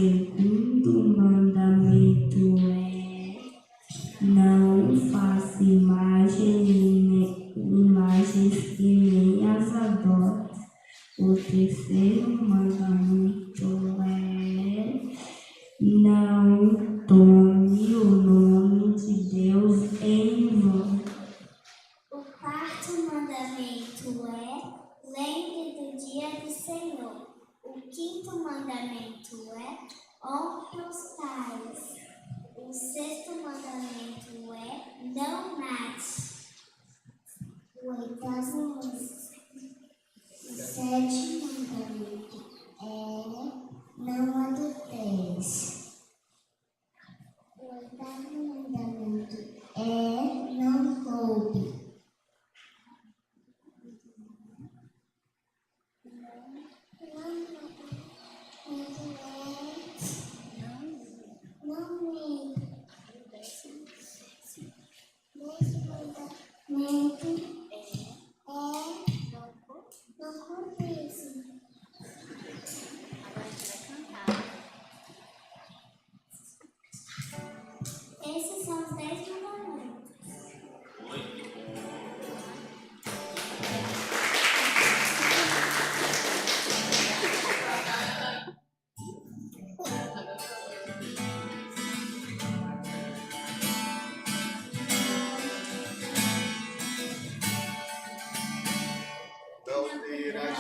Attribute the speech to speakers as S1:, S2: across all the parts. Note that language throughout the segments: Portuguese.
S1: segundo mandamento é: não faça imagens e nem as adore. O terceiro mandamento é: não tome o nome de Deus em vão.
S2: O quarto mandamento é: lembre do dia do Senhor. O quinto mandamento é: honre os pais. O sexto mandamento é: não mate. O oitavo o sétimo mandamento é: não adulteres. O oitavo mandamento é: não roube. Esses são os 10 mandamentos.
S3: Não terás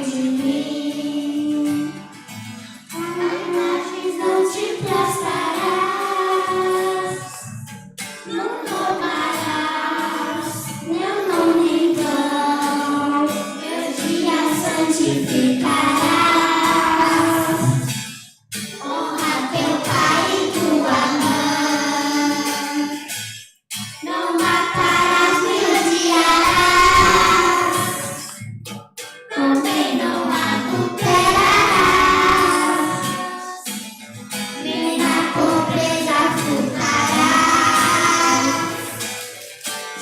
S2: De mim, a imagens não te prostrarás, não roubarás, meu nome em vão, meu dia santificarás. Honra teu pai e tua mãe, não matarás nem odiarás. Também não adulterarás, nem na pobreza furtarás.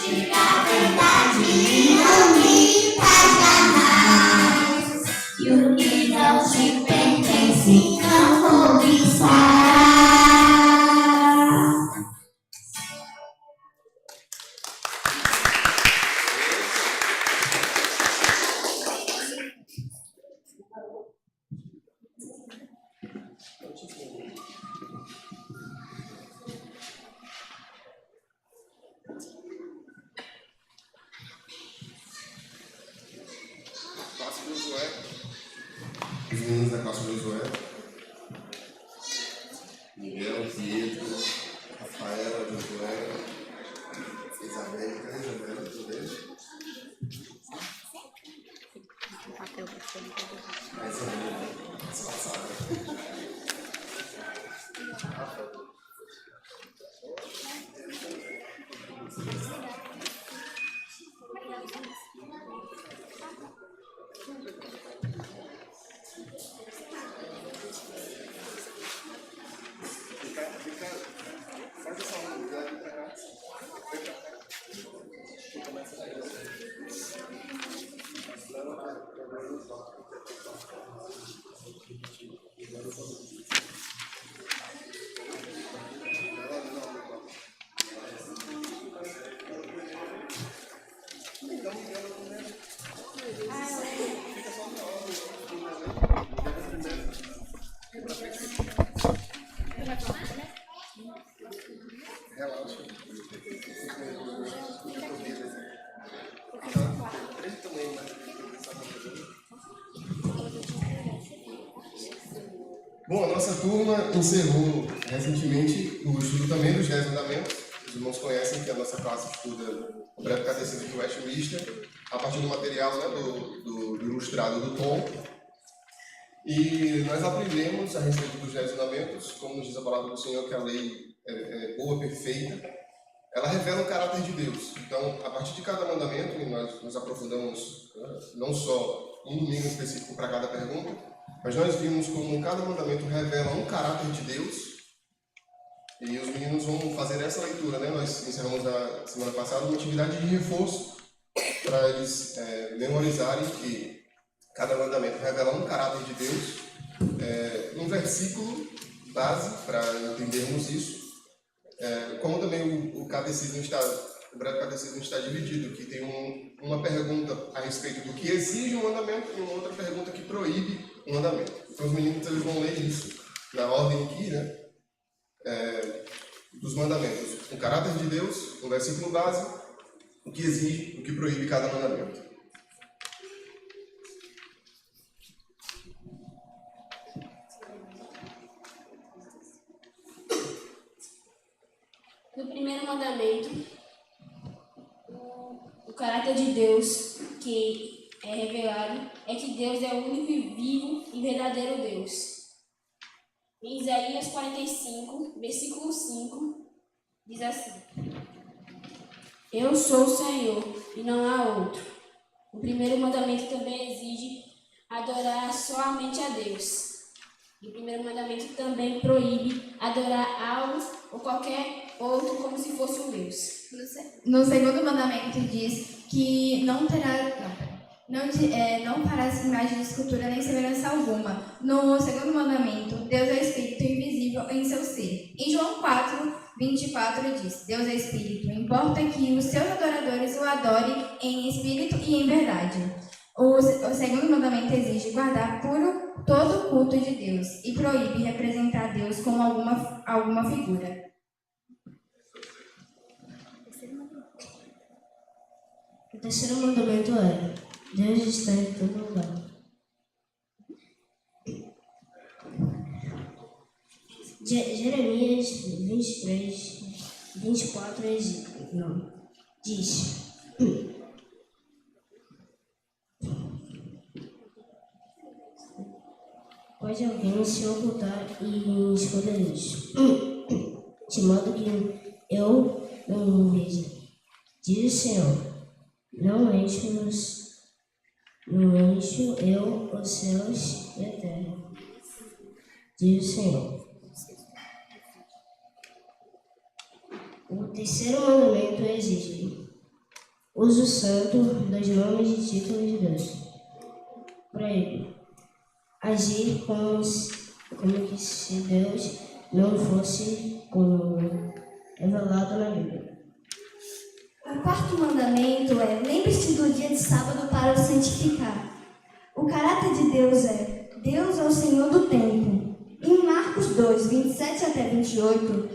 S2: Diga a verdade e não minta jamais. E o que não te pertence não cobiçarás.
S3: classe do Josué. Os meninos da classe do Josué. Miguel, Pietro, Rafaela, Josué, Isabel, cadê Isabela? Tudo bem? Essa é disfarçada. Faz essa mão aqui pra cá. Vem pra cá. E começa a relaxa. Bom, a nossa turma encerrou recentemente o estudo também dos 10 mandamentos. Os irmãos conhecem que a nossa classe estuda o breve catecismo de Westminster, a partir do material, né, do ilustrado do Tom. E nós aprendemos a respeito dos 10 mandamentos, como nos diz a palavra do Senhor, que a lei é boa, perfeita. Ela revela o caráter de Deus. Então, a partir de cada mandamento, e nós nos aprofundamos não só um domingo específico para cada pergunta, mas nós vimos como cada mandamento revela um caráter de Deus. E os meninos vão fazer essa leitura, né? Nós encerramos na semana passada uma atividade de reforço para eles memorizarem que cada mandamento revela um caráter de Deus um versículo base para entendermos isso, como também o breve catecismo está dividido, que tem uma pergunta a respeito do que exige um mandamento e uma outra pergunta que proíbe um mandamento. Então os meninos eles vão ler isso na ordem aqui, né? Dos mandamentos. O caráter de Deus, um versículo base, o que exige, o que proíbe cada mandamento.
S1: No primeiro mandamento, o caráter de Deus que é revelado é que Deus é o único e vivo e verdadeiro Deus. Em Isaías 45, versículo 5, diz assim: Eu sou o Senhor e não há outro. O primeiro mandamento também exige adorar somente a Deus. E o primeiro mandamento também proíbe adorar algo ou qualquer outro como se fosse um Deus.
S2: No segundo mandamento diz que não farás imagem de escultura nem semelhança alguma. No segundo mandamento, Deus é espírito invisível em seu ser. Em João 4, 24 diz: Deus é espírito, importa que os seus adoradores o adorem em espírito e em verdade. O segundo mandamento exige guardar puro todo o culto de Deus e proíbe representar Deus com alguma figura.
S1: O terceiro mandamento é: Deus está em todo lugar. Jeremias 23, 24 diz: Pode alguém se ocultar e esconder isso, de modo que eu não veja. Diz o Senhor: Não encho eu os céus e a terra. Diz o Senhor. O terceiro mandamento exige uso santo dos nomes e títulos de Deus. Proíbe agir como que se Deus não fosse como revelado na Bíblia.
S2: O quarto mandamento é: lembre-se do dia de sábado para o santificar. O caráter de Deus é: Deus é o Senhor do tempo. Em Marcos 2, 27 até 28,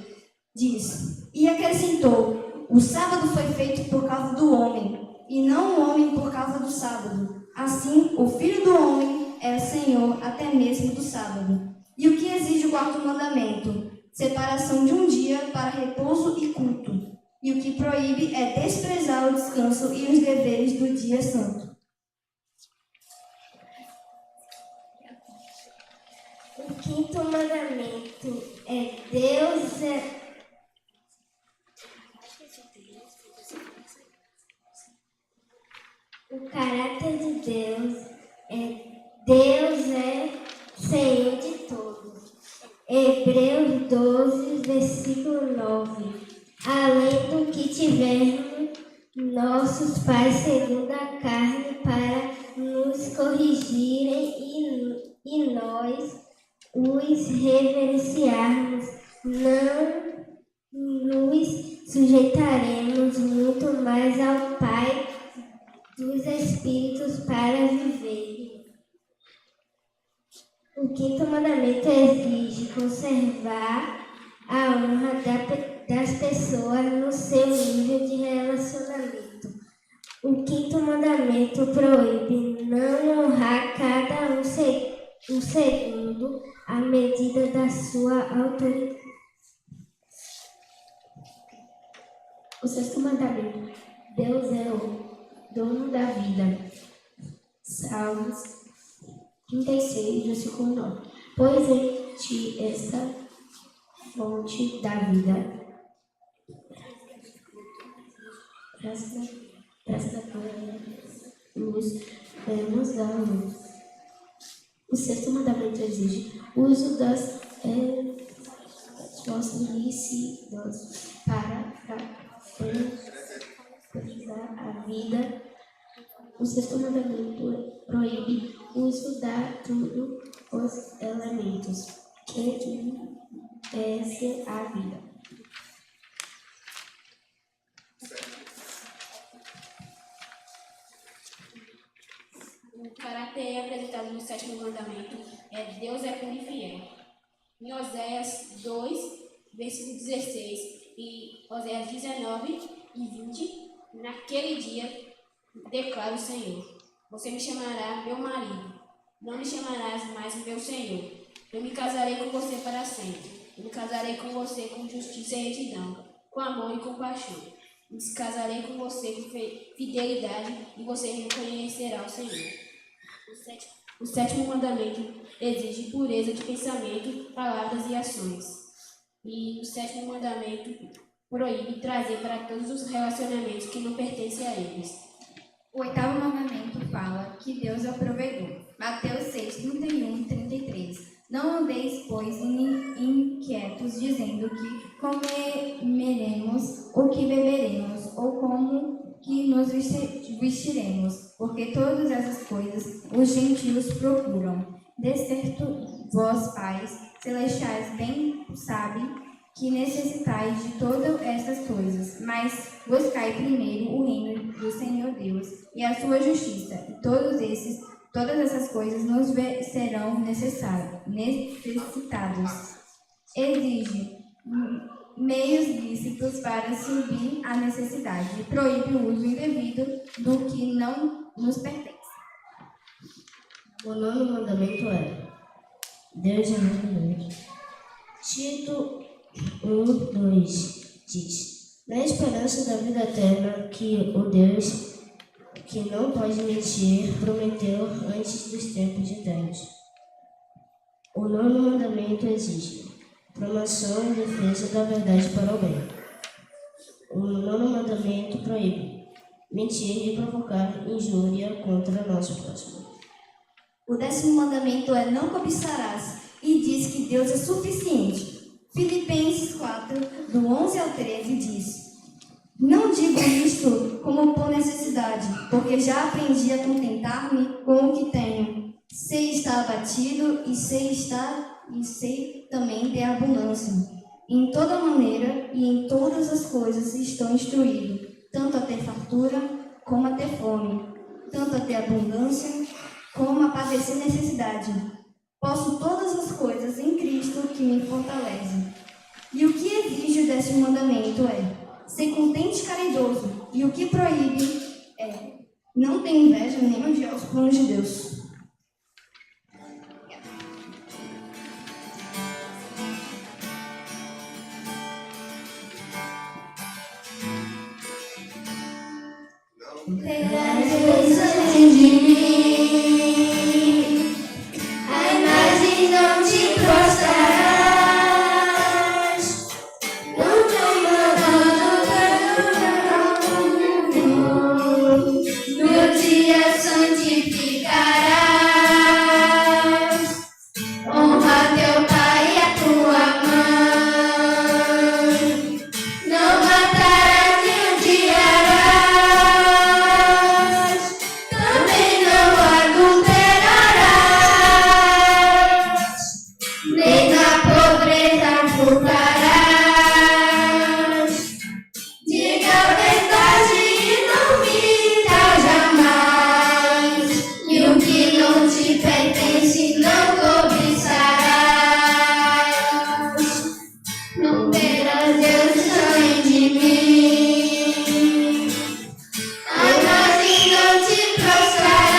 S2: diz: E acrescentou: O sábado foi feito por causa do homem, e não o homem por causa do sábado. Assim, o Filho do Homem é Senhor até mesmo do sábado. E o que exige o quarto mandamento? Separação de um dia para repouso e culto. E o que proíbe é desprezar o descanso e os deveres do dia santo.
S4: O quinto mandamento é: Deus é... O caráter de Deus é Senhor de todos. Hebreus 12, versículo 9. Além do que tiveram nossos pais segundo a carne para nos corrigirem e nós os reverenciarmos, não nos sujeitaremos muito mais ao Pai dos Espíritos para viver. O quinto mandamento exige conservar a honra das pessoas no seu nível de relacionamento. O quinto mandamento proíbe não honrar cada um segundo a medida da sua autoridade.
S2: O sexto mandamento: Deus é o dono da vida. Salmos 36, versículo 9. Pois em ti está fonte da vida. Presta a luz, nos dá a luz. O sexto mandamento exige o uso das suas lícitas para preservar a vida. O sexto mandamento proíbe o uso da tudo
S4: os elementos que desce a vida.
S1: O caráter apresentado no sétimo mandamento é Deus é puro e fiel. Em Oséias 2, versículo 16 e Oséias 19 e 20, naquele dia, declara o Senhor, você me chamará meu marido, não me chamarás mais meu Senhor. Eu me casarei com você para sempre. Eu me casarei com você com justiça e retidão, com amor e compaixão. Me casarei com você com fidelidade e você reconhecerá o Senhor. O sétimo mandamento exige pureza de pensamento, palavras e ações. E o sétimo mandamento proíbe trazer para todos os relacionamentos que não pertencem a eles.
S2: O oitavo mandamento fala que Deus é o provedor. Mateus 6, 31 e 33. Não andeis, pois, inquietos, dizendo que comeremos, ou que beberemos, ou como que nos vestiremos, porque todas essas coisas os gentios procuram. De certo, vós, pais celestiais, bem sabem que necessitais de todas essas coisas, mas buscai primeiro o reino do Senhor Deus e a sua justiça, e todas essas coisas nos serão necessitados. Exige meios lícitos para suprir a necessidade e proíbe o uso indevido do que não nos pertence.
S4: O nono mandamento é: Deus é verdadeiro. Tito 1:2 diz: na esperança da vida eterna que o Deus, que não pode mentir, prometeu antes dos tempos de Deus. O nono mandamento exige promoção e defesa da verdade para o bem. O nono mandamento proíbe mentir e provocar injúria contra nosso próximo.
S2: O 10º mandamento é: não cobiçarás, e diz que Deus é suficiente. Filipenses 4, do 11 ao 13 diz: não digo isto como por necessidade, porque já aprendi a contentar-me com o que tenho. Sei estar abatido e sei também ter abundância. Em toda maneira e em todas as coisas estou instruído, tanto a ter fartura como a ter fome, tanto a ter abundância como a padecer necessidade. Posso todas as coisas em Cristo que me fortalece. E o que exige o 10º mandamento é ser contente e caridoso. E o que proíbe é não ter inveja nem odiar os planos de Deus.
S4: Terás de mim, a imagem não te prostrarás, não te mandando meu dia santificarás, honra teu pai e a tua mãe, não matarás nem odiarás, também não adulterarás, nem na pobreza furtarás. Diga a verdade e não minta jamais, e o que não te pertence não cobiçarás. Não terás Deus além de mim, a imagem não te prostrarás.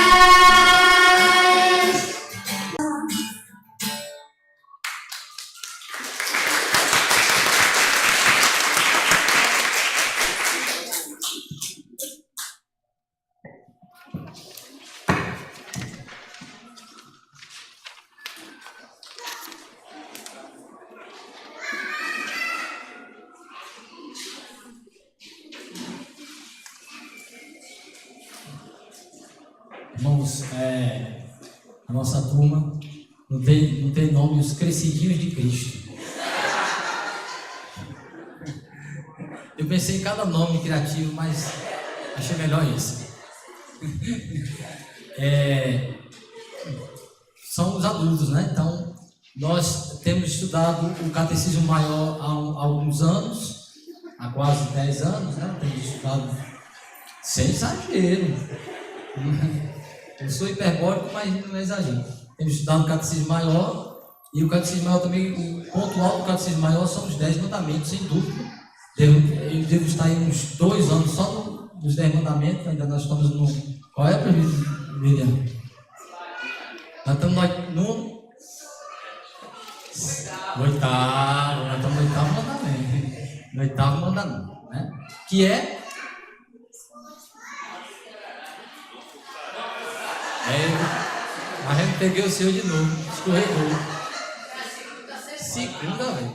S5: Irmãos, a nossa turma não tem nome, os crescidinhos de Cristo. Eu pensei em cada nome criativo, mas achei melhor esse. são os adultos, né? Então, nós temos estudado o Catecismo Maior há alguns anos, há quase 10 anos, né? Temos estudado sem exagero. Eu sou hiperbólico, mas não é exagero. Temos estudado o Catecismo Maior, e o Catecismo Maior também, o ponto alto do Catecismo Maior são os 10 mandamentos, sem dúvida. Eu devo estar aí uns 2 anos só nos 10 mandamentos, ainda nós estamos no... Qual é a primeira, Miriam? Nós estamos no oitavo, nós estamos no oitavo mandamento. No oitavo mandamento, né? Que é... Mas eu peguei o seu de novo, escorregou. Segunda vez.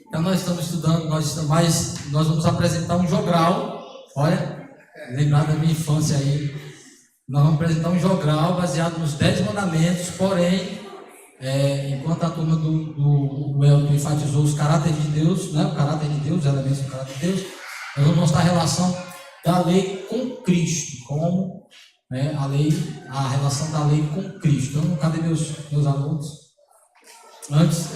S5: Então nós estamos estudando, mas nós vamos apresentar um jogral. Olha, lembrar da minha infância aí. Nós vamos apresentar um jogral baseado nos 10 mandamentos, porém, enquanto a turma do Elton enfatizou os caráteres de Deus, né? O caráter de Deus, ela mesma o caráter de Deus, nós vamos mostrar a relação da lei com Cristo, como a relação da lei com Cristo. Então, cadê meus alunos? Antes,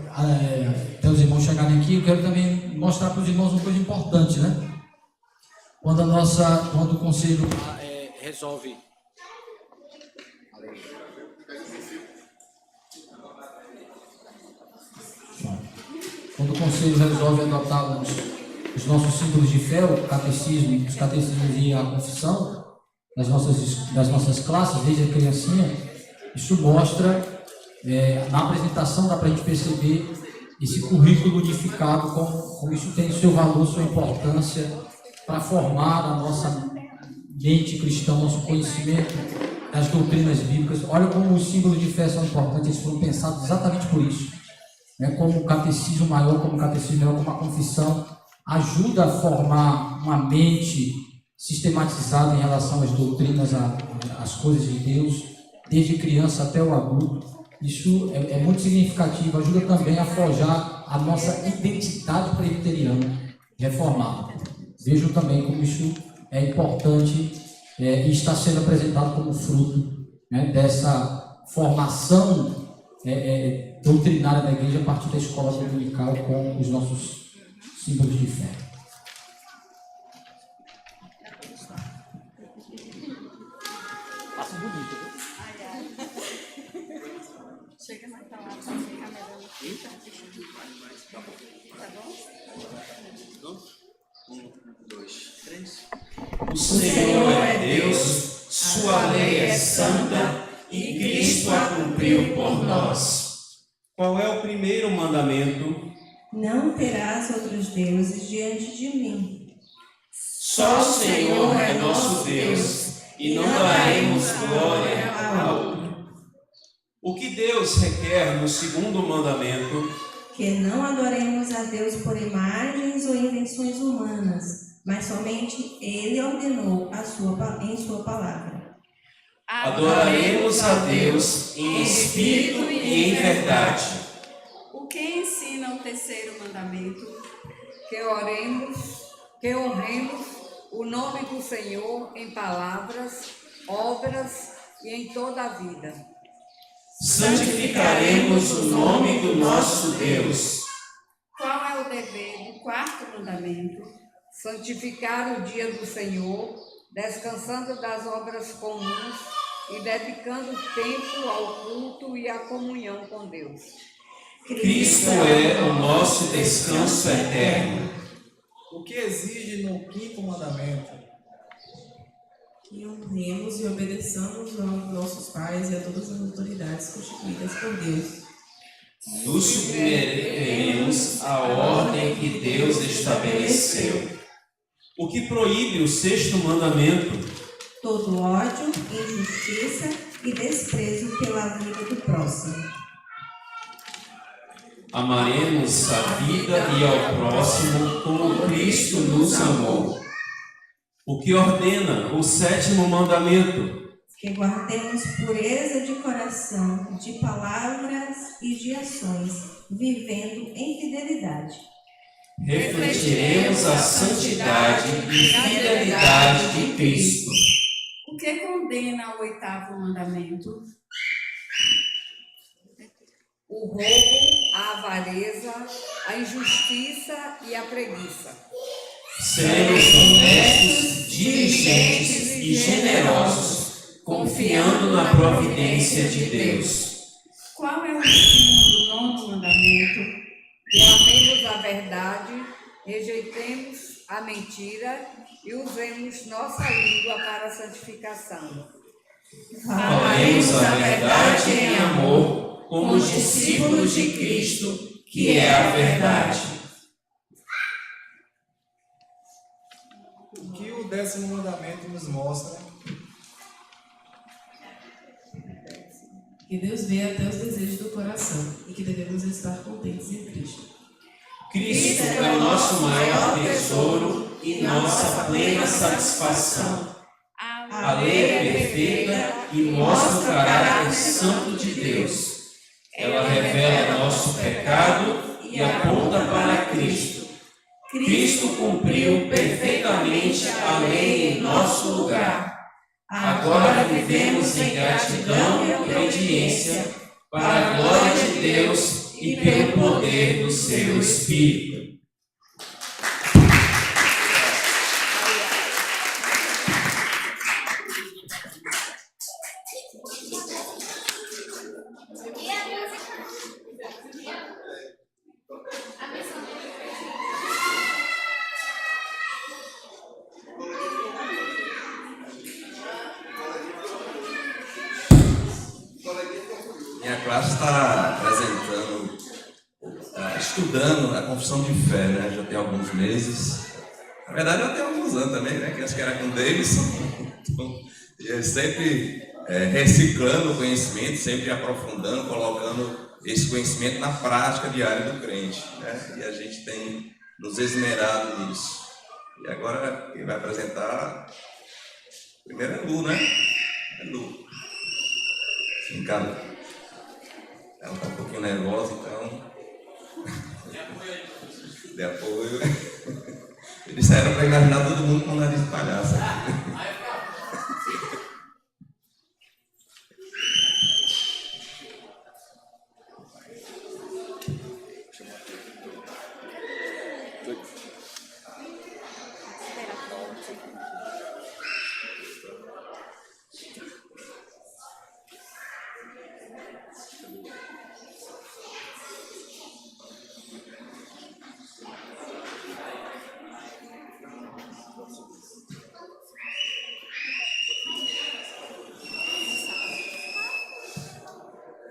S5: até os irmãos chegarem aqui, eu quero também mostrar para os irmãos uma coisa importante, né? Quando o conselho resolve... Quando o conselho resolve adotar os nossos símbolos de fé, o catecismo, os catecismos e a confissão, das nossas classes, desde a criancinha, isso mostra, na apresentação dá para a gente perceber esse currículo unificado, como isso tem seu valor, sua importância para formar a nossa mente cristã, nosso conhecimento das doutrinas bíblicas. Olha como os símbolos de fé são importantes, eles foram pensados exatamente por isso. Como o catecismo maior, como a confissão, ajuda a formar uma mente sistematizada em relação às doutrinas, às coisas de Deus, desde criança até o adulto. Isso é muito significativo, ajuda também a forjar a nossa identidade presbiteriana reformada. Vejam também como isso é importante e está sendo apresentado como fruto dessa formação doutrinária da igreja a partir da escola dominical com os nossos símbolos de fé. Passa bonito, viu?
S6: Chega mais pra lá, tá melhor aqui, tá bom?
S7: 1, 2, 3. O Senhor é Deus, sua lei é santa e Cristo a cumpriu por nós. Qual é o primeiro mandamento?
S8: Não terás outros deuses diante de mim.
S7: Só o Senhor é nosso Deus e não daremos glória a outro. O que Deus requer no segundo mandamento?
S8: Que não adoremos a Deus por imagens ou invenções humanas, mas somente Ele ordenou em sua palavra.
S7: Adoraremos a Deus em espírito e em verdade.
S6: O que ensina o terceiro mandamento? Que honremos o nome do Senhor em palavras, obras e em toda a vida.
S7: Santificaremos o nome do nosso Deus.
S6: Qual é o dever do quarto mandamento? Santificar o dia do Senhor, descansando das obras comuns e dedicando tempo ao culto e à comunhão com Deus.
S7: Cristo é o nosso descanso eterno.
S9: O que exige no quinto mandamento?
S8: Que honremos e obedeçamos aos nossos pais e a todas as autoridades constituídas por Deus.
S7: Nos submeteremos à ordem que Deus estabeleceu. O que proíbe o sexto mandamento?
S8: Todo ódio, injustiça e desprezo pela vida do próximo.
S7: Amaremos a vida e ao próximo como Cristo nos amou. O que ordena o sétimo mandamento?
S8: Que guardemos pureza de coração, de palavras e de ações, vivendo em fidelidade.
S7: Refletiremos a santidade e fidelidade de Cristo.
S6: O que condena o oitavo mandamento? o roubo, a avareza, a injustiça e a preguiça.
S7: Seremos honestos, diligentes e generosos, confiando na providência de Deus.
S6: Qual é o ensino do nono mandamento? Que amemos a verdade, rejeitemos a mentira e usemos nossa língua para a santificação.
S7: Falemos a verdade em amor, como discípulos de Cristo, que é a verdade.
S9: O que o 10º mandamento nos mostra?
S10: Que Deus vê até os desejos do coração e que devemos estar contentes em Cristo.
S7: Cristo é o nosso maior tesouro e nossa plena satisfação. A lei é perfeita e mostra o caráter santo de Deus. Ela revela nosso pecado e aponta para Cristo. Cristo cumpriu perfeitamente a lei em nosso lugar. Agora vivemos em gratidão e obediência para a glória de Deus e pelo poder do seu Espírito.
S11: Minha classe está estudando a confissão de fé, né? Já tem alguns meses. Na verdade, já tem alguns anos também, né? Que acho que era com o Davidson. Então, sempre reciclando o conhecimento, sempre aprofundando, colocando esse conhecimento na prática diária do crente, né? E a gente tem nos esmerado nisso. E agora, quem vai apresentar, primeiro é Lu, né? É Lu. Em casa. Ela está um pouquinho nervosa, então. De apoio. Eles saíram para imaginar todo mundo com o nariz de palhaço.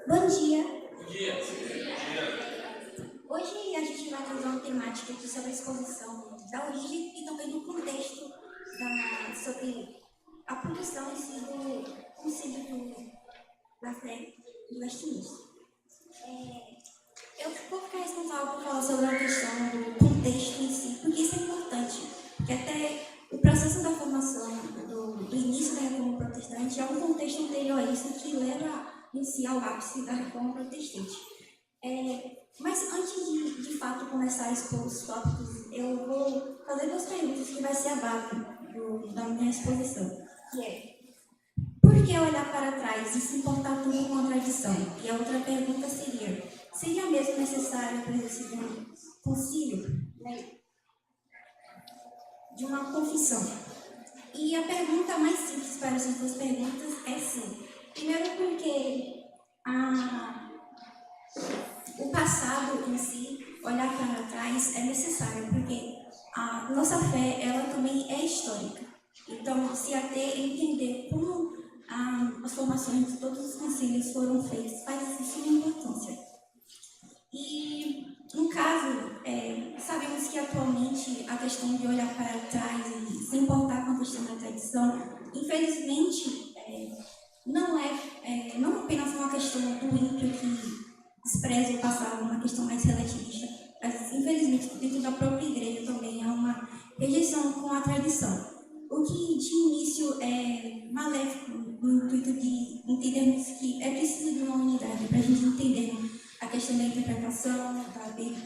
S2: Bom dia.
S7: Bom dia.
S2: Hoje a gente vai fazer uma temática aqui sobre a exposição da origem e também do contexto sobre a produção em si do Concílio da Fé de Westminster. Eu vou ficar responsável por falar sobre a questão do contexto em si, porque isso é importante, porque até o processo da formação do início da Reforma Protestante é um contexto anterior a isso que leva em si ao ápice da Reforma Protestante. Mas antes de fato começar a expor os tópicos, eu vou fazer duas perguntas que vai ser a base da minha exposição, que é: por que olhar para trás e se importar tudo com a tradição? E a outra pergunta seria mesmo necessário a presença de um concílio, né, de uma confissão? E a pergunta mais simples para essas duas perguntas é sim. Primeiro porque o passado em si, olhar para trás, é necessário, porque a nossa fé, ela também é histórica. Então, se até entender como as formações de todos os concílios foram feitas, faz isso uma importância. E, no caso, sabemos que atualmente a questão de olhar para trás e se importar com a questão da tradição, infelizmente, não apenas uma questão do ímpio que despreza o passado, uma questão mais relativista, mas infelizmente dentro da própria igreja também há uma rejeição com a tradição, o que de início é maléfico no intuito de entendermos que é preciso de uma unidade para a gente entender a questão da interpretação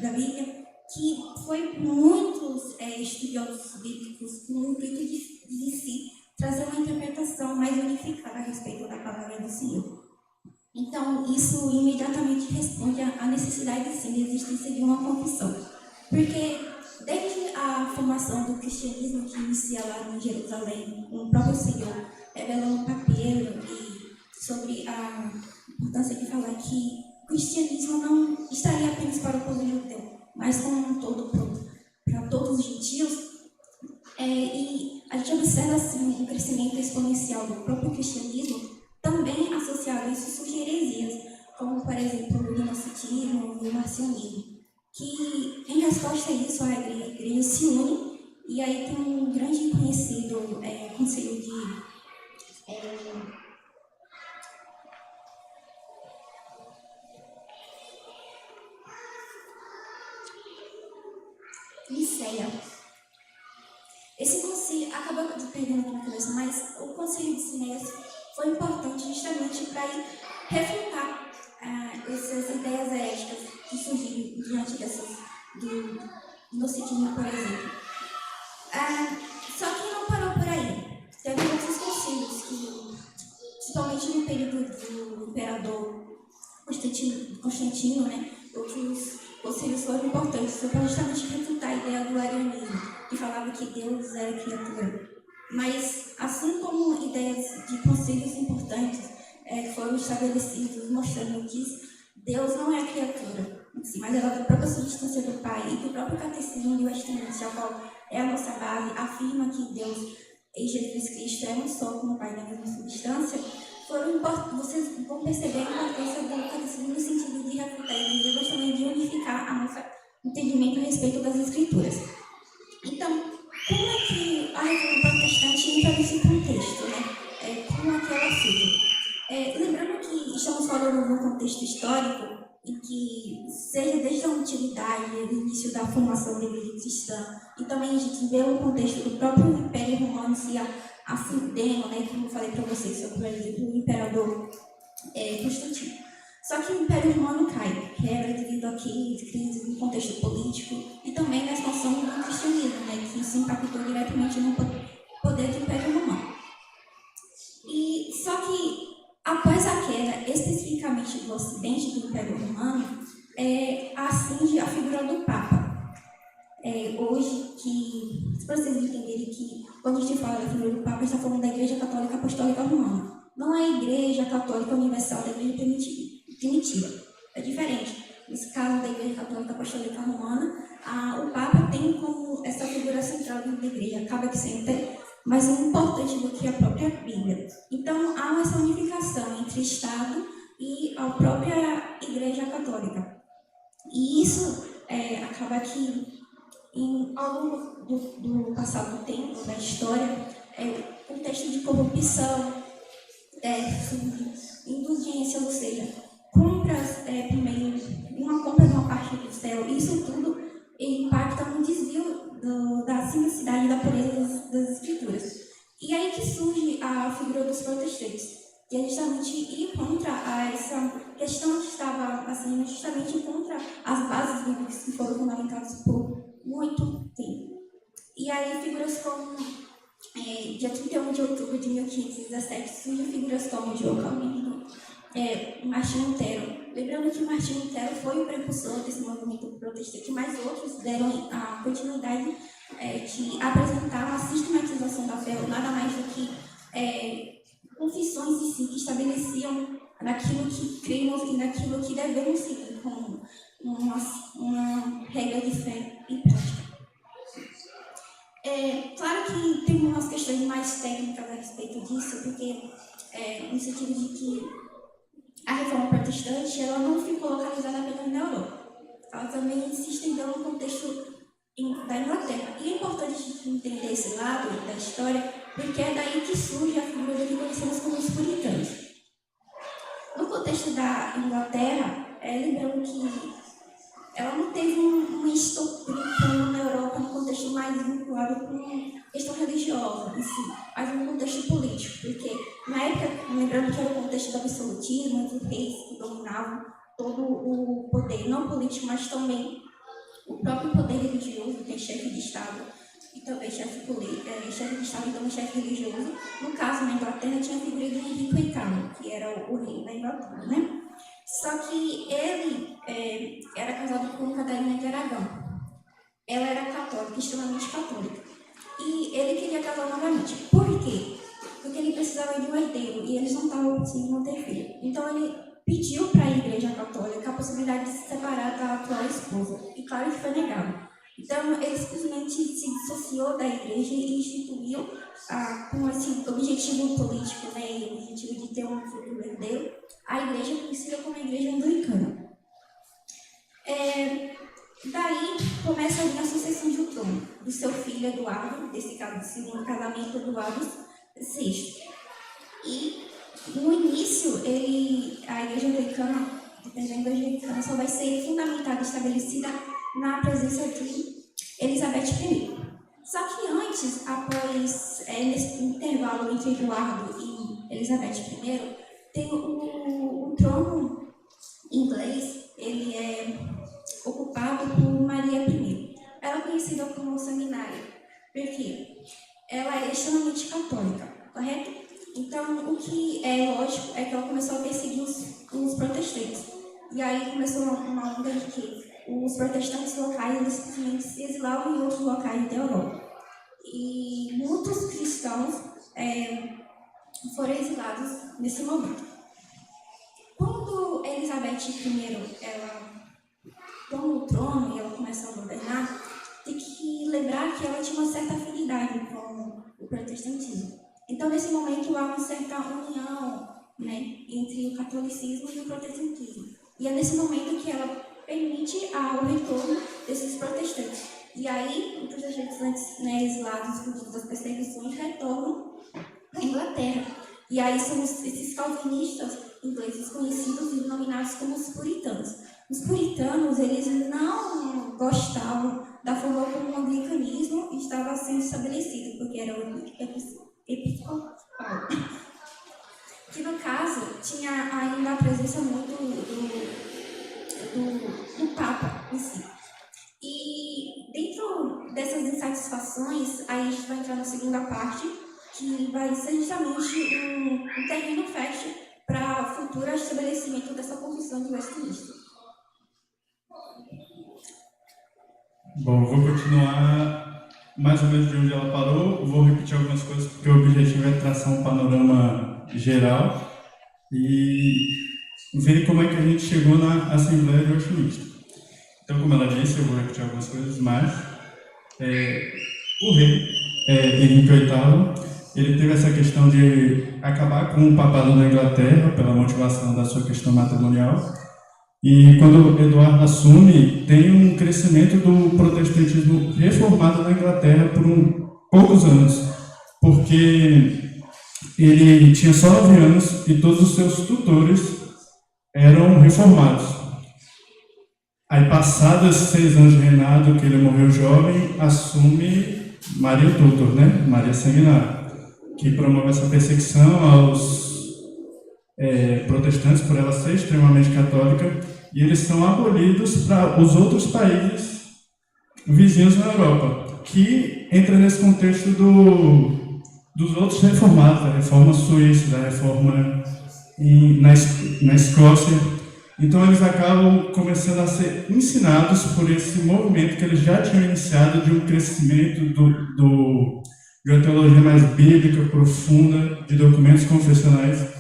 S2: da Bíblia, que foi por muitos estudiosos bíblicos com o intuito de si trazer uma interpretação mais unificada a respeito da palavra do Senhor. Então, isso imediatamente responde a
S12: necessidade, sim, de existência de uma confissão. Porque desde a formação do cristianismo que inicia lá em Jerusalém, o próprio Senhor revelando para Pedro e sobre a importância de falar que o cristianismo não estaria apenas para o povo judeu, mas como um todo para todos os gentios. E a gente observa assim um crescimento exponencial do próprio cristianismo, também associado a isso surgem heresias, como por exemplo o gnosticismo e o marcionismo, que em resposta a isso a igreja se une, e aí tem um grande e conhecido conselho de Niceia. Esse concílio, acabou de perdendo aqui na cabeça, mas o concílio de Niceia foi importante justamente para refutar essas ideias heréticas que surgiram diante do gnosticismo, por exemplo. Só que não parou por aí. Teve outros concílios que, principalmente no período do imperador Constantino, né, outros concílios foram importantes para justamente refutar a ideia do arianismo, que falava que Deus era criatura. Mas, assim como ideias de concílios importantes foram estabelecidos, mostrando que Deus não é criatura, mas ela é da própria substância do Pai, e que o próprio Catecismo de Westminster, a qual é a nossa base, afirma que Deus e Jesus Cristo é um só com o Pai na mesma substância, vocês vão perceber a importância do Catecismo no sentido de refutar a igreja, mas também de unificar a nosso entendimento a respeito das Escrituras. Então, como é que a reforma protestante entra nesse contexto, né? Como é que ela surge? Lembrando que estamos falando de um contexto histórico e que, seja desde a antiguidade, do início da formação da igreja cristã, e também a gente vê o contexto do próprio Império Romano se afundendo, né? Como eu falei para vocês sobre, por exemplo, o imperador Constantino. Só que o Império Romano cai, quebra devido a crises no contexto político e também na expansão do cristianismo, né, que isso impactou diretamente no poder do Império Romano. E só que, após a queda, especificamente do Ocidente do Império Romano, ascende a figura do Papa. Hoje, para vocês entenderem que, quando a gente fala da figura do Papa, a gente está falando da Igreja Católica Apostólica Romana. Não é a Igreja Católica Universal da Igreja Primitiva. É diferente. Nesse caso da Igreja Católica Apostólica Romana, o Papa tem como essa figura central da Igreja, acaba que sempre mais importante do que a própria Bíblia. Então, há essa unificação entre Estado e a própria Igreja Católica. E isso acaba que, ao longo do passado tempo, da história, o contexto de corrupção, indulgência, ou seja, compras por meio de uma compra de uma parte do céu, isso tudo impacta no desvio da simplicidade e da pureza das Escrituras. E aí que surge a figura dos protestantes, que é justamente ir contra essa questão que estava assim, justamente contra as bases bíblicas que foram fundamentadas por muito tempo. E aí figuras como dia 31 de outubro de 1517 surgem figuras como João Calvino, Martinho Lutero. Lembrando que Martinho Lutero foi o precursor desse movimento protestante, mas outros deram a continuidade de apresentar uma sistematização da fé, nada mais do que confissões em si, que estabeleciam naquilo que cremos e naquilo que devemos seguir como uma regra de fé e prática. Claro que tem umas questões mais técnicas a respeito disso, porque no sentido de que a reforma protestante ela não ficou localizada apenas na Europa. Ela também se estendeu no contexto da Inglaterra. E é importante a gente entender esse lado da história, porque é daí que surge a figura do que conhecemos como os puritanos. No contexto da Inglaterra, lembrando que ela não teve um estopim na Europa no contexto mais vinculado com questão religiosa em si, mas no contexto político, porque na época, lembrando que era o contexto do absolutismo, dos reis que dominavam todo o poder, não político, mas também o próprio poder religioso, tem chefe de Estado e também chefe de Estado e também chefe religioso. No caso, na Inglaterra, tinha a figura de Henrique VIII, que era o rei da Inglaterra, né? Só que ele era casado com Catarina de Aragão. Ela era católica, extremamente católica. E ele queria casar novamente. Por quê? Porque ele precisava de um herdeiro e eles não estavam conseguindo ter filho. Então ele pediu para a Igreja Católica a possibilidade de se separar da atual esposa. E claro que foi negado. Então ele simplesmente se dissociou da Igreja e instituiu, com esse objetivo político, né, e o objetivo de ter um futuro herdeiro, a Igreja conhecida como a Igreja Anglicana. Daí começa a vir a sucessão de um trono do seu filho Eduardo, desse caso, do segundo casamento, Eduardo VI. E no início, a Igreja Anglicana, só vai ser fundamentada e estabelecida na presença de Elizabeth I. Só que antes, após nesse intervalo entre Eduardo e Elizabeth I, tem o trono inglês, ele é ocupado por Maria I. Ela é conhecida como sanguinária, porque ela é extremamente católica, correto? Então, o que é lógico é que ela começou a perseguir os protestantes. E aí começou uma onda de que os protestantes locais eles simplesmente se exilavam em outros locais da Europa. E muitos cristãos foram exilados nesse momento. Quando Elizabeth I ela toma o trono e ela começa a governar, tem que lembrar que ela tinha uma certa afinidade com o protestantismo. Então, nesse momento, há uma certa união, né, entre o catolicismo e o protestantismo. E é nesse momento que ela permite o retorno desses protestantes. E aí, os protestantes, né, exilados, fugidos das perseguições, retornam à Inglaterra. E aí são esses calvinistas ingleses conhecidos e denominados como os puritanos. Os puritanos, eles não gostavam da forma como o anglicanismo estava sendo estabelecido, porque era o episcopal. Que, no caso, tinha ainda a presença muito do Papa em si. E dentro dessas insatisfações, aí a gente vai entrar na segunda parte, que vai ser justamente um terreno fértil para o futuro estabelecimento dessa confissão de Westminster.
S13: Bom, vou continuar mais ou menos de onde ela parou. Vou repetir algumas coisas porque o objetivo é traçar um panorama geral e ver como é que a gente chegou na Assembleia de Westminster. Então, como ela disse, eu vou repetir algumas coisas, mas o rei Henrique VIII, ele teve essa questão de acabar com o papado da Inglaterra pela motivação da sua questão matrimonial. E quando Eduardo assume, tem um crescimento do protestantismo reformado na Inglaterra por poucos anos, porque ele tinha só 9 anos e todos os seus tutores eram reformados. Aí, passados 6 anos de reinado, que ele morreu jovem, assume Maria Tutor, né? Maria Sanguinária, que promove essa perseguição aos protestantes por ela ser extremamente católica, e eles são abolidos para os outros países vizinhos na Europa, que entra nesse contexto dos outros reformados, da reforma suíça, da reforma na Escócia. Então eles acabam começando a ser ensinados por esse movimento que eles já tinham iniciado de um crescimento de uma teologia mais bíblica, profunda, de documentos confessionais.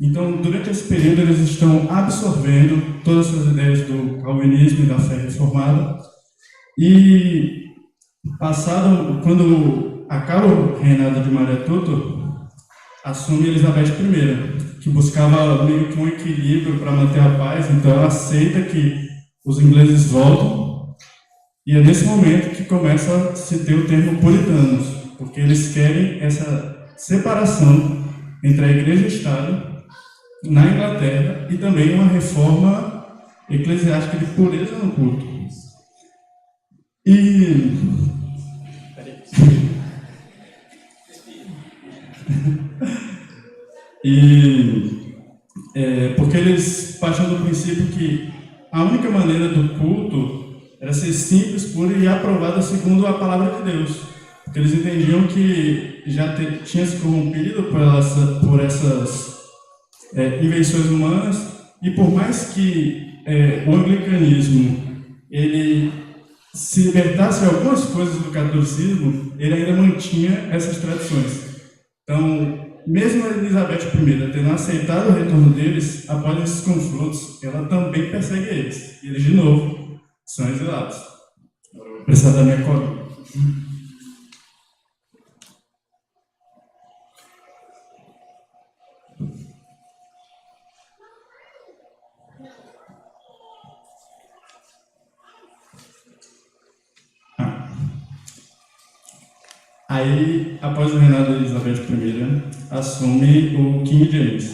S13: Então, durante esse período, eles estão absorvendo todas essas ideias do calvinismo e da fé reformada. E, quando acaba o reinado de Maria Tutor, assume Elizabeth I, que buscava meio que um equilíbrio para manter a paz. Então, ela aceita que os ingleses voltam. E é nesse momento que começa a se ter o termo puritanos, porque eles querem essa separação entre a Igreja e o Estado na Inglaterra e também uma reforma eclesiástica de pureza no culto. Porque eles partem do princípio que a única maneira do culto era ser simples, pura e aprovada segundo a palavra de Deus. Porque eles entendiam que já tinha se corrompido por essas invenções humanas, E por mais que o anglicanismo ele se libertasse de algumas coisas do catolicismo, ele ainda mantinha essas tradições. Então, mesmo a Elizabeth I tendo aceitado o retorno deles, após esses confrontos, ela também persegue eles. E eles, de novo, são exilados. Vou precisar da minha cola. Aí, após o reinado de Elizabeth I, assume o King James.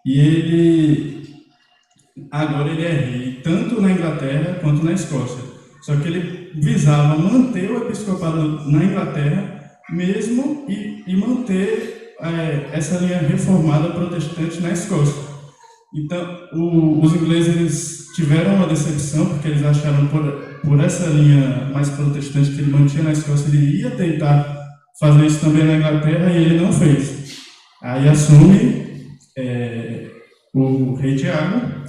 S13: E agora ele é rei tanto na Inglaterra quanto na Escócia. Só que ele visava manter o episcopado na Inglaterra mesmo e manter essa linha reformada protestante na Escócia. Então, os ingleses eles tiveram uma decepção, porque eles acharam por essa linha mais protestante que ele mantinha na Escócia, ele ia tentar fazer isso também na Inglaterra e ele não fez. Aí assume o rei Tiago,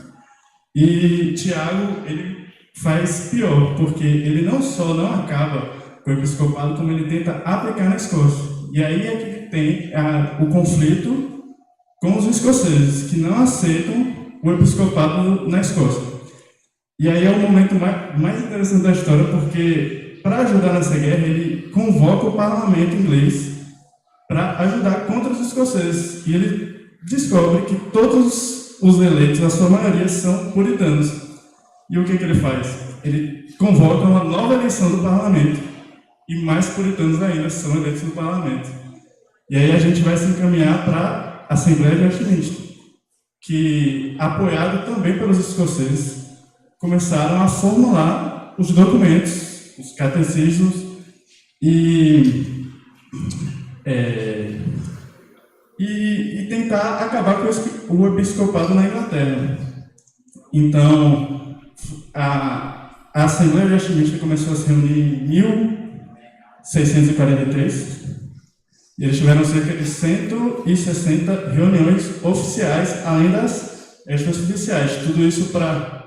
S13: e Tiago ele faz pior, porque ele não só não acaba com o episcopado, como ele tenta aplicar na Escócia. E aí é que tem o conflito com os escoceses, que não aceitam o episcopado na Escócia. E aí é o momento mais interessante da história, porque para ajudar nessa guerra, ele convoca o parlamento inglês para ajudar contra os escoceses. E ele descobre que todos os eleitos, a sua maioria, são puritanos. E o que ele faz? Ele convoca uma nova eleição do parlamento. E mais puritanos ainda são eleitos no parlamento. E aí a gente vai se encaminhar para a Assembleia de Westminster, que, apoiado também pelos escoceses, começaram a formular os documentos, os catecismos e tentar acabar com o episcopado na Inglaterra. Então, a Assembleia de Westminster começou a se reunir em 1643, e eles tiveram cerca de 160 reuniões oficiais, além das extraoficiais. Tudo isso para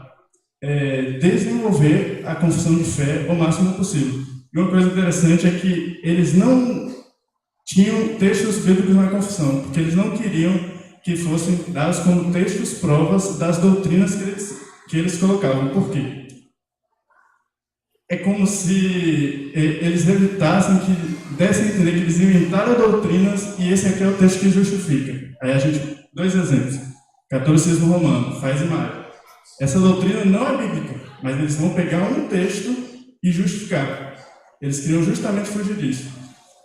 S13: desenvolver a confissão de fé o máximo possível. E uma coisa interessante é que eles não tinham textos bíblicos na confissão, porque eles não queriam que fossem dados como textos provas das doutrinas que eles colocavam. Por quê? É como se eles evitassem que dessem a entender que eles inventaram doutrinas e esse aqui é o texto que justifica. Aí a gente, 2 exemplos. Catolicismo romano, faz imagem. Essa doutrina não é bíblica, mas eles vão pegar um texto e justificar. Eles queriam justamente fugir disso.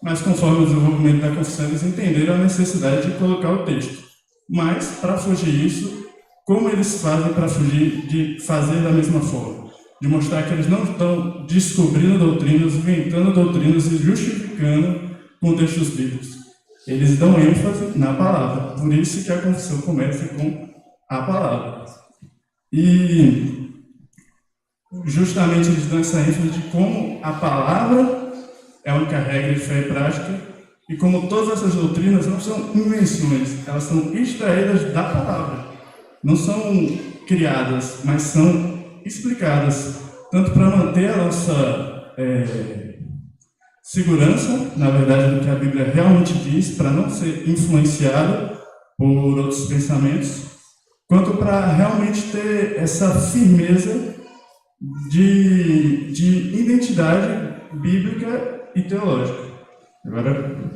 S13: Mas conforme o desenvolvimento da confissão, eles entenderam a necessidade de colocar o texto. Mas, para fugir disso, como eles fazem para fugir de fazer da mesma forma? De mostrar que eles não estão descobrindo doutrinas, inventando doutrinas e justificando com textos bíblicos. Eles dão ênfase na palavra. Por isso que a confissão começa com a palavra. E justamente eles dão essa ênfase de como a palavra é a única regra de fé e prática, e como todas essas doutrinas não são invenções, elas são extraídas da palavra. Não são criadas, mas são explicadas, tanto para manter a nossa segurança, na verdade, do que a Bíblia realmente diz, para não ser influenciado por outros pensamentos, quanto para realmente ter essa firmeza de identidade bíblica e teológica. Agora...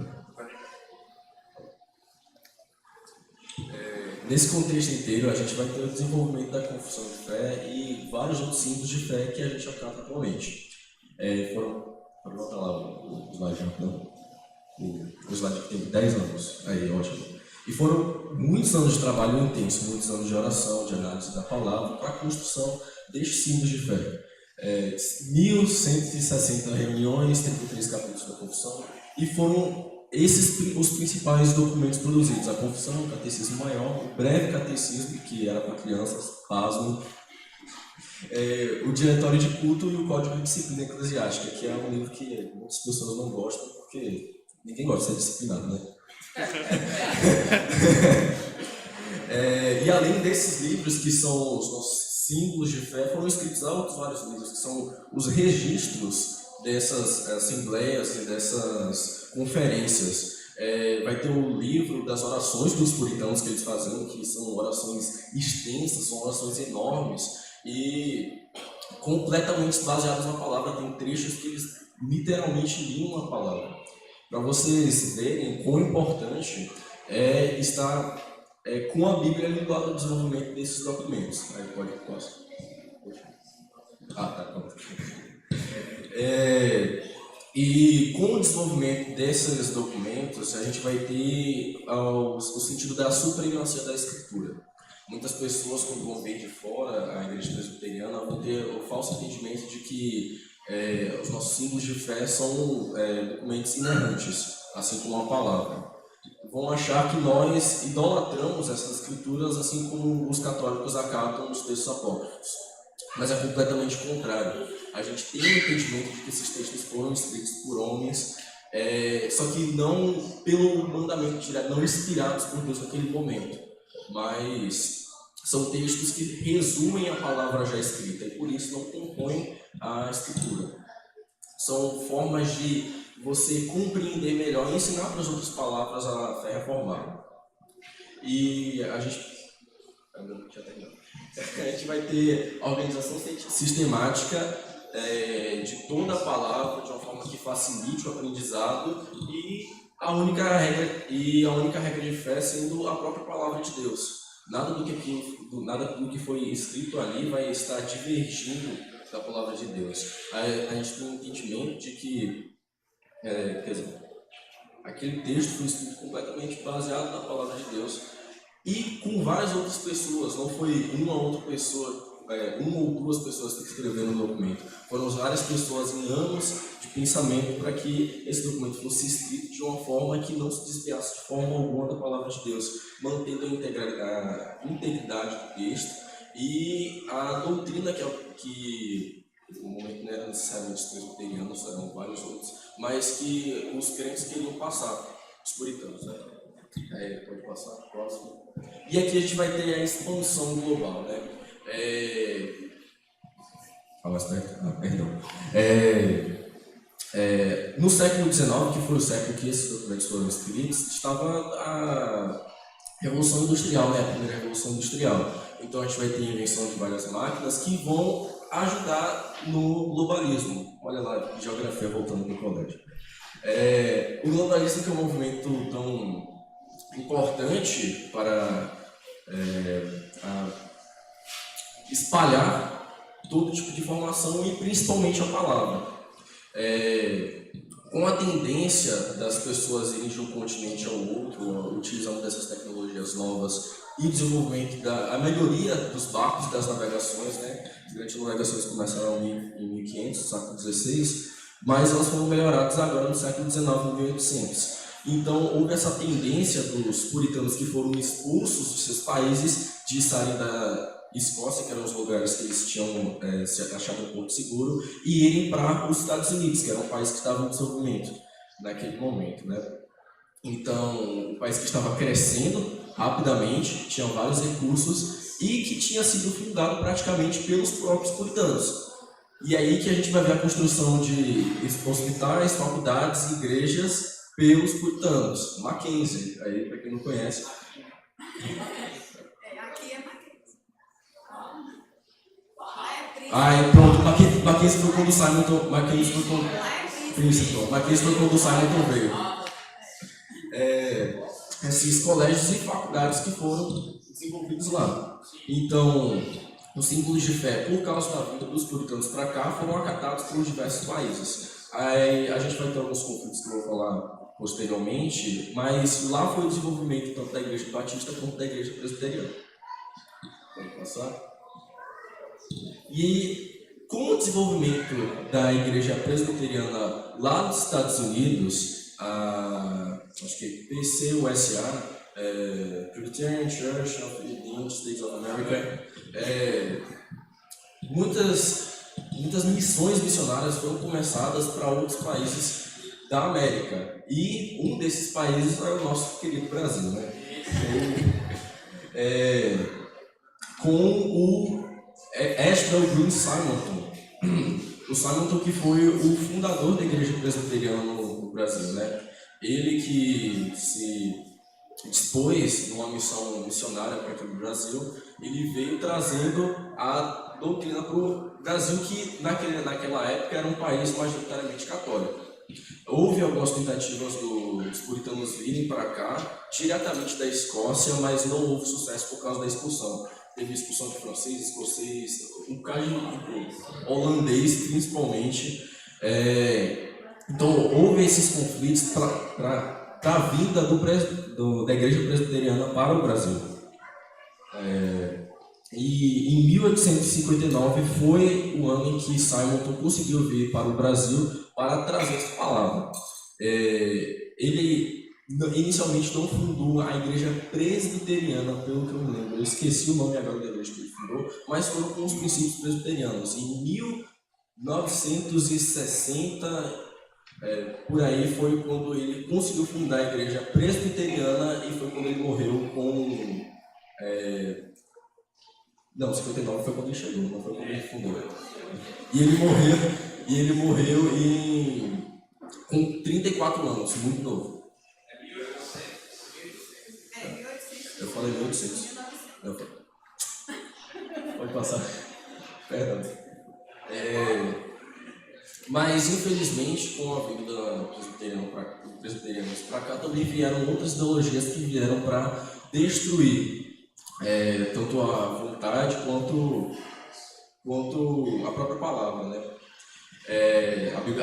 S14: Nesse contexto inteiro, a gente vai ter o desenvolvimento da confissão de fé e vários outros símbolos de fé que a gente acata atualmente. Pode botar lá o slide rapidão. O slide que tem 10 anos. Aí, ótimo. E foram muitos anos de trabalho intenso, muitos anos de oração, de análise da palavra, para a construção destes símbolos de fé. 1.160 reuniões, 33 capítulos da confissão, e foram esses os principais documentos produzidos: a confissão, o catecismo maior, o breve catecismo, que era para crianças, pasmo, o diretório de culto e o código de disciplina eclesiástica, que é um livro que muitas pessoas não gostam, porque ninguém gosta de ser disciplinado, né? E além desses livros, que são os nossos símbolos de fé, foram escritos outros vários livros, que são os registros dessas assembleias e dessas conferências. Vai ter o livro das orações dos puritanos que eles faziam, que são orações extensas, são orações enormes e completamente baseadas na palavra. Tem trechos que eles literalmente liam a palavra. Para vocês verem quão importante é estar com a Bíblia ali do lado do desenvolvimento desses documentos. Aí posso. Tá, pronto. E com o desenvolvimento desses documentos, a gente vai ter o sentido da supremacia da Escritura. Muitas pessoas, quando vão ver de fora a igreja presbiteriana, vão ter o falso entendimento de que os nossos símbolos de fé são documentos inerrantes, assim como a palavra. Vão achar que nós idolatramos essas escrituras, assim como os católicos acatam os textos apócrifos. Mas é completamente contrário. A gente tem o entendimento de que esses textos foram escritos por homens, só que não pelo mandamento direto, não inspirados por Deus naquele momento, mas são textos que resumem a palavra já escrita e por isso não compõem a escritura. São formas de você compreender melhor e ensinar para as outras palavras a fé reformada. E a gente vai ter a organização sistemática de toda a palavra de uma forma que facilite o aprendizado e a única regra de fé sendo a própria palavra de Deus. Nada do que foi escrito ali vai estar divergindo da palavra de Deus. A gente tem um entendimento de que aquele texto foi escrito completamente baseado na palavra de Deus e com várias outras pessoas. Não foi uma ou duas pessoas que escreveram o documento. Foram várias pessoas em anos de pensamento para que esse documento fosse escrito de uma forma que não se desviasse de forma alguma da palavra de Deus, mantendo a integridade do texto e a doutrina que no momento não era necessariamente os presbiterianos, eram vários outros, mas que os crentes queriam passar, os puritanos. Pode passar, próximo. E aqui a gente vai ter a expansão global, né? Perdão. No século XIX, que foi o século que esses documentos foram escritos, estava a Revolução Industrial, né? A primeira Revolução Industrial. Então a gente vai ter a invenção de várias máquinas que vão ajudar no globalismo. Olha lá, geografia voltando para o colégio. O globalismo, que é um movimento tão importante para espalhar todo tipo de informação e principalmente a palavra. Com a tendência das pessoas irem de um continente ao outro, utilizando dessas tecnologias novas e o desenvolvimento a melhoria dos barcos das navegações, né? As grandes navegações começaram em 1500, no século XVI, mas elas foram melhoradas agora no século XIX, em 1800. Então, houve essa tendência dos puritanos que foram expulsos de seus países de saírem da Escócia, que eram os lugares que eles tinham se achado um ponto seguro, e irem para os Estados Unidos, que era um país que estava em desenvolvimento naquele momento, né? Então, um país que estava crescendo rapidamente, tinha vários recursos e que tinha sido fundado praticamente pelos próprios puritanos. E aí que a gente vai ver a construção de hospitais, faculdades, igrejas pelos puritanos. Mackenzie, aí para quem não conhece. Pronto, Mackenzie foi quando o Simon o Simon veio. Esses colégios e faculdades que foram desenvolvidos lá. Então, os símbolos de fé, por causa da vinda dos puritanos para cá, foram acatados por diversos países. Aí, a gente vai ter alguns conflitos que eu vou falar posteriormente, mas lá foi o desenvolvimento tanto da igreja batista quanto da igreja presbiteriana. Vamos passar? E com o desenvolvimento da igreja presbiteriana lá nos Estados Unidos, acho que PCUSA, Presbyterian Church of the United States of America, muitas missões missionárias foram começadas para outros países da América. E um desses países é o nosso querido Brasil, né? com o Ashbel Green Simonton. O Simonton, que foi o fundador da Igreja Presbiteriana no Brasil, né? Ele que se dispôs numa missão missionária para aqui no Brasil, ele veio trazendo a doutrina para o Brasil, que naquela época era um país majoritariamente católico. Houve algumas tentativas dos puritanos virem para cá, diretamente da Escócia, mas não houve sucesso por causa da expulsão. Teve expulsão de francês, escocês, um caso de holandês principalmente. Então houve esses conflitos para a vinda da Igreja Presbiteriana para o Brasil. E em 1859 foi o ano em que Simonton conseguiu vir para o Brasil para trazer essa palavra. Ele inicialmente não fundou a Igreja Presbiteriana, pelo que eu me lembro. Eu esqueci o nome agora da igreja que ele fundou, mas foram com os princípios presbiterianos. Em 1960, por aí, foi quando ele conseguiu fundar a Igreja Presbiteriana, e foi quando ele morreu com... Não, 59 foi quando ele chegou, não foi quando ele fundou. E ele morreu com 34 anos, muito novo. Eu falei 1800. Não, pode passar. Perdão. Mas, infelizmente, com a vinda dos presbiterianos para cá, também vieram outras ideologias que vieram para destruir tanto a vontade quanto a própria palavra, né?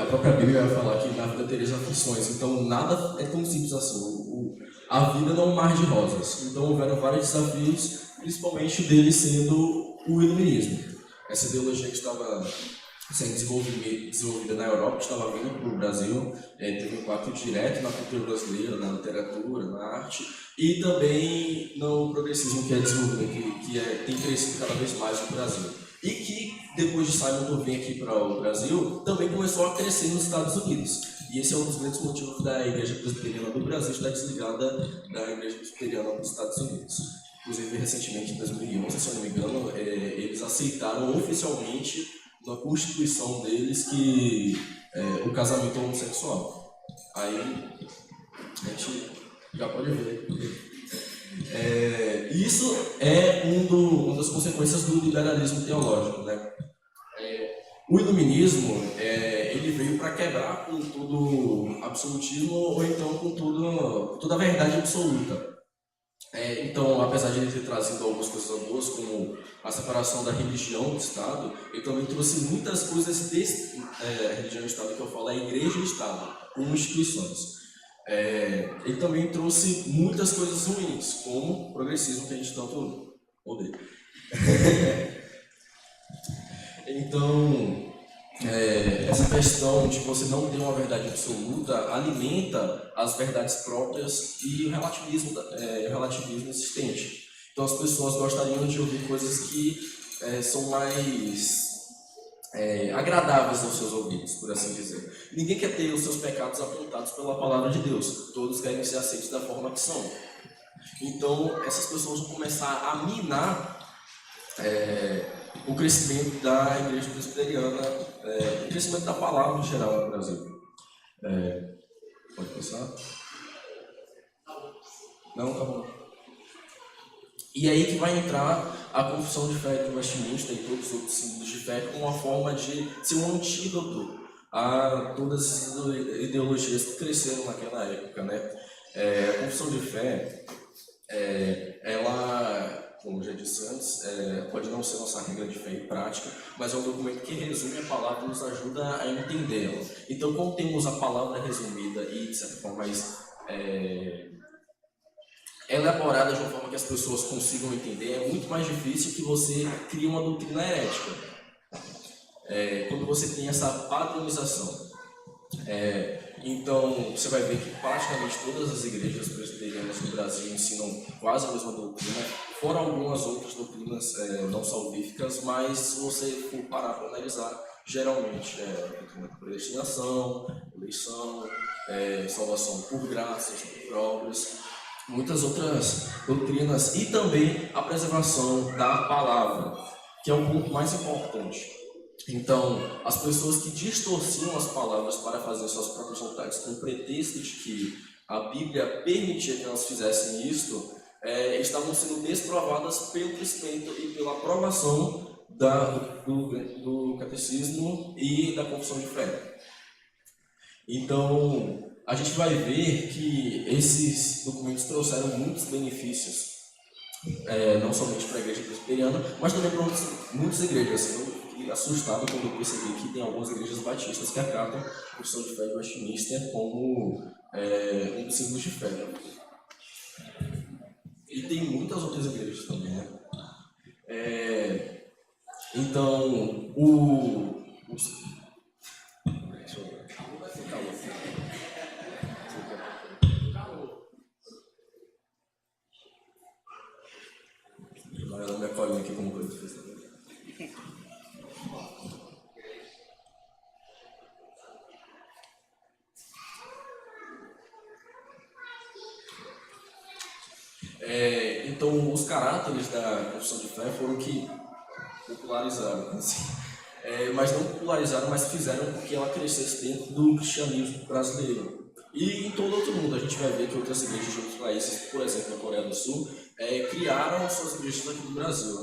S14: A própria Bíblia vai falar que na vida tereis aflições, então nada é tão simples assim. A vida não é um mar de rosas, então houveram vários desafios, principalmente deles sendo o iluminismo. Essa ideologia que estava sendo desenvolvida na Europa, que estava vindo para o Brasil, teve um impacto direto na cultura brasileira, na literatura, na arte, e também no progressismo que é desenvolvido, que tem crescido cada vez mais no Brasil. E que, depois de Simonton vir aqui para o Brasil, também começou a crescer nos Estados Unidos. E esse é um dos grandes motivos da Igreja Presbiteriana do Brasil estar desligada da Igreja Presbiteriana dos Estados Unidos. Inclusive, recentemente, em 2011, se eu não me engano, eles aceitaram oficialmente na Constituição deles que o casamento é homossexual. Aí a gente já pode ver. Isso é uma das consequências do liberalismo teológico, né? O iluminismo ele veio para quebrar com todo absolutismo, ou então com toda a verdade absoluta. Então, apesar de ele ter trazido algumas coisas boas, como a separação da religião do Estado, ele também trouxe muitas coisas desse religião e Estado que eu falo, a Igreja e o Estado, como instituições. Ele também trouxe muitas coisas ruins, como o progressismo, que a gente tanto odeia. Então, essa questão de você não ter uma verdade absoluta alimenta as verdades próprias e o relativismo existente. Então, as pessoas gostariam de ouvir coisas que são mais agradáveis aos seus ouvidos, por assim dizer. Ninguém quer ter os seus pecados apontados pela palavra de Deus. Todos querem ser aceitos da forma que são. Então, essas pessoas vão começar a minar o crescimento da Igreja Presbiteriana, o crescimento da palavra em geral no Brasil. Pode passar? Não, tá bom. E aí que vai entrar a Confissão de Fé de Westminster e todos os outros símbolos de fé como uma forma de ser um antídoto a todas as ideologias que cresceram naquela época, né? A Confissão de Fé, ela, como eu já disse antes, pode não ser nossa regra de fé e prática, mas é um documento que resume a palavra e nos ajuda a entendê-la. Então, quando temos a palavra resumida e, de certa forma, mais elaborada de uma forma que as pessoas consigam entender, é muito mais difícil que você crie uma doutrina herética. Quando você tem essa padronização. Então, você vai ver que praticamente todas as igrejas presbiterianas no Brasil ensinam quase a mesma doutrina, fora algumas outras doutrinas não salvíficas, mas se você for parar para analisar, geralmente a doutrina de predestinação, eleição, salvação por graça, por obras. muitas outras doutrinas e também a preservação da palavra, que é o ponto mais importante. Então, as pessoas que distorciam as palavras para fazer suas próprias vontades com o pretexto de que a Bíblia permitia que elas fizessem isto, estavam sendo desprovadas pelo crescimento e pela aprovação do catecismo e da confissão de fé. Então, a gente vai ver que esses documentos trouxeram muitos benefícios, não somente para a igreja presbiteriana, mas também para muitas igrejas. Eu fiquei assustado quando eu percebi que tem algumas igrejas batistas que acatam a confissão de fé de Westminster como um dos símbolos de fé. E tem muitas outras igrejas também, né? Então, ela me acolhe aqui como coisa de festa. Então, os caráteres da confissão de fé foram que popularizaram, assim, mas não popularizaram, mas fizeram com que ela crescesse dentro do cristianismo brasileiro. E em todo outro mundo, a gente vai ver que outras igrejas de outros países, por exemplo, na Coreia do Sul, criaram suas igrejas aqui no Brasil.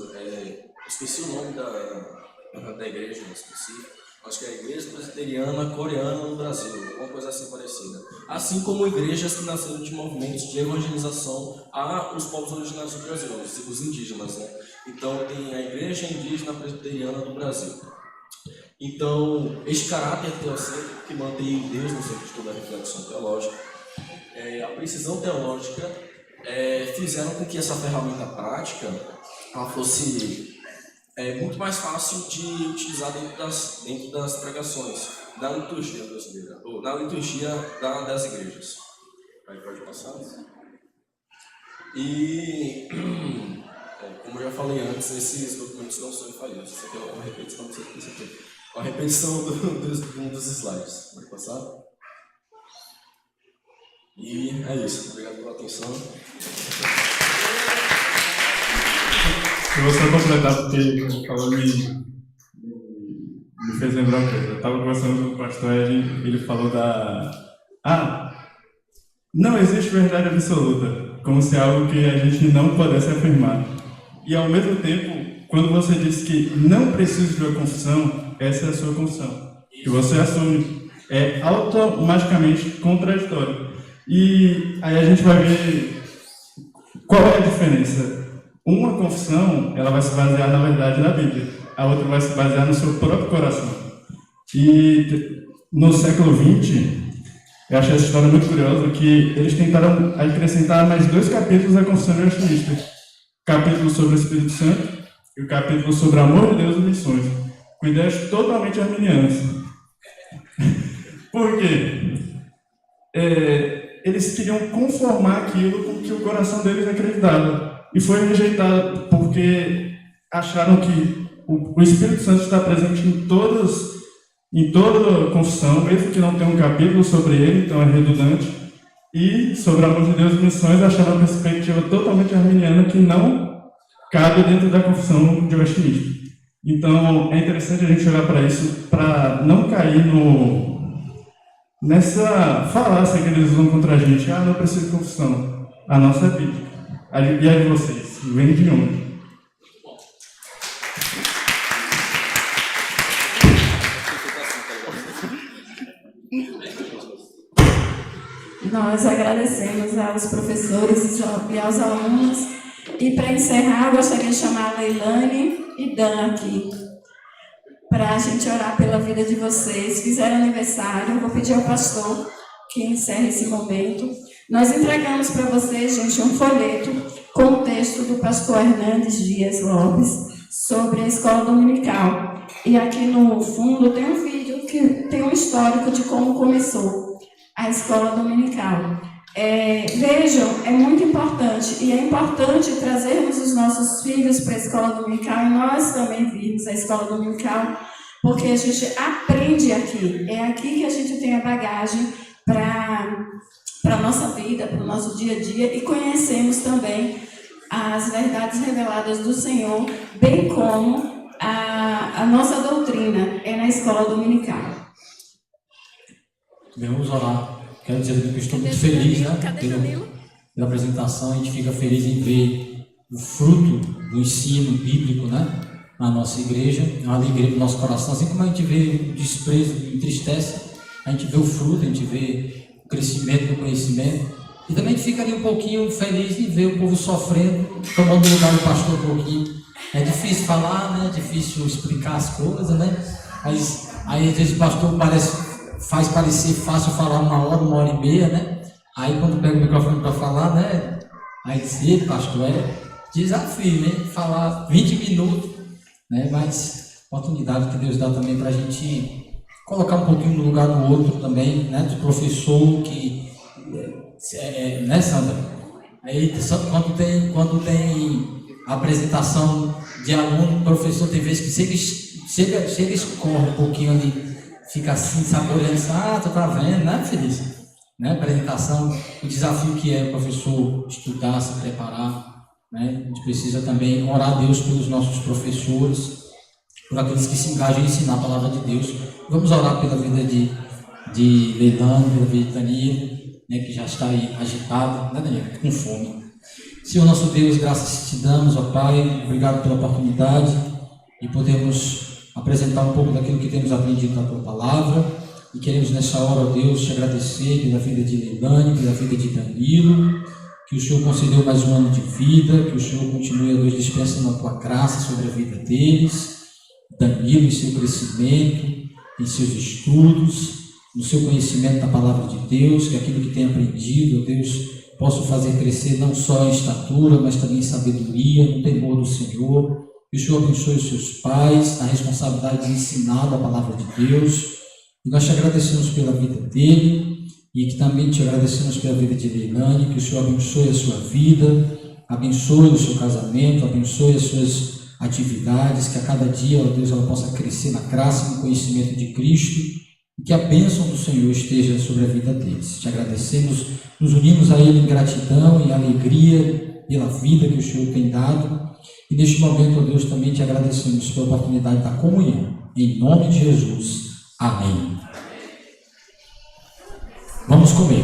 S14: Esqueci o nome da igreja específica. Acho que é a Igreja Presbiteriana Coreana no Brasil, uma coisa assim parecida. Assim como igrejas que nasceram de movimentos de evangelização aos povos originários do Brasil, os indígenas, né? Então tem a Igreja Indígena Presbiteriana do Brasil. Então, este caráter teocêntrico que mantém Deus no centro de toda a reflexão teológica, a precisão teológica, fizeram com que essa ferramenta prática ela fosse muito mais fácil de utilizar dentro das pregações, da liturgia brasileira, ou da liturgia das igrejas. Aí pode passar. E, como eu já falei antes, esses documentos não são infalíveis. Isso aqui é uma repetição, não sei o que isso aqui. Uma repetição de um dos slides. Pode passar? E é isso. Obrigado pela atenção.
S13: Eu vou só completar porque o falou me fez lembrar uma coisa. Eu estava conversando com o pastor Ed, ele falou não existe verdade absoluta, como se é algo que a gente não pudesse afirmar. E ao mesmo tempo, quando você diz que não precisa de uma confissão, essa é a sua confissão. Que você assume é automaticamente contraditório. E aí a gente vai ver qual é a diferença. Uma confissão, ela vai se basear na verdade da Bíblia. A outra vai se basear no seu próprio coração. E no século XX, eu achei essa história muito curiosa, que eles tentaram acrescentar mais 2 capítulos à confissão de Westminster. O capítulo sobre o Espírito Santo e o capítulo sobre o amor de Deus e missões, com ideias totalmente arminianas. Por quê? Eles queriam conformar aquilo com que o coração deles acreditava. E foi rejeitado porque acharam que o Espírito Santo está presente em toda a confissão, mesmo que não tenha um capítulo sobre ele, então é redundante. E sobre o amor de Deus e missões, acharam uma perspectiva totalmente arminiana que não cabe dentro da confissão de Westminster. Então é interessante a gente olhar para isso, para não cair nessa falácia que eles usam contra a gente. Não preciso de confissão. A nossa é bíblica. E a de vocês? Vem de onde?
S15: Nós agradecemos aos professores e aos alunos. E para encerrar, eu gostaria de chamar a Leilane e Dan aqui, para a gente orar pela vida de vocês. Fizeram aniversário, eu vou pedir ao pastor que encerre esse momento. Nós entregamos para vocês, gente, um folheto com o texto do pastor Hernandes Dias Lopes sobre a escola dominical. E aqui no fundo tem um vídeo que tem um histórico de como começou a escola dominical. Vejam, é muito importante, e é importante trazermos os nossos filhos para a escola dominical e nós também virmos a escola dominical, porque a gente aprende aqui. É aqui que a gente tem a bagagem para para a nossa vida, para o nosso dia a dia, e conhecemos também as verdades reveladas do Senhor, bem como a nossa doutrina é na escola dominical.
S5: Bem, vamos orar. Quero dizer que eu estou muito feliz, né, pela apresentação. A gente fica feliz em ver o fruto do ensino bíblico, né, na nossa igreja. É uma alegria do nosso coração. Assim como a gente vê o desprezo que entristece, a gente vê o fruto, a gente vê o crescimento do conhecimento. E também a gente fica ali um pouquinho feliz de ver o povo sofrendo, tomando o lugar do pastor um pouquinho. É difícil falar, né, é difícil explicar as coisas, né, mas aí às vezes o pastor faz parecer fácil falar 1 hora e meia, né? Aí quando pega o microfone para falar, né? Aí diz, pastor, é desafio, né? Falar 20 minutos, né? Mas oportunidade que Deus dá também para a gente colocar um pouquinho no lugar do outro também, né? Do professor que, né, Sandra? Aí quando tem apresentação de aluno, o professor tem vezes que se ele escorre um pouquinho ali, fica assim, saboreando, tu tá vendo, né, Feliz? Né? Apresentação, o desafio que é o professor estudar, se preparar, né? A gente precisa também orar a Deus pelos nossos professores, por aqueles que se engajam em ensinar a palavra de Deus. Vamos orar pela vida de Leilani, pela vida de Danilo, né, que já está aí agitado, né, Danilo? Com fome. Senhor nosso Deus, graças te damos, ó Pai, obrigado pela oportunidade de podermos apresentar um pouco daquilo que temos aprendido na tua palavra, e queremos nessa hora, ó Deus, te agradecer pela vida de Leilani, pela vida de Danilo, que o Senhor concedeu mais um ano de vida, que o Senhor continue, ó Deus, dispensando a tua graça sobre a vida deles, Danilo em seu crescimento, em seus estudos, no seu conhecimento da palavra de Deus, que aquilo que tem aprendido, ó Deus, possa fazer crescer não só em estatura, mas também em sabedoria, no temor do Senhor. Que o Senhor abençoe os seus pais, na responsabilidade de ensinar a palavra de Deus. E nós te agradecemos pela vida dele, e que também te agradecemos pela vida de Leilani, que o Senhor abençoe a sua vida, abençoe o seu casamento, abençoe as suas atividades, que a cada dia, ó Deus, ela possa crescer na graça e no conhecimento de Cristo, e que a bênção do Senhor esteja sobre a vida deles. Te agradecemos, nos unimos a Ele em gratidão e alegria pela vida que o Senhor tem dado. E neste momento, ó Deus, também te agradecemos pela oportunidade da comunhão. Em nome de Jesus. Amém. Vamos comer.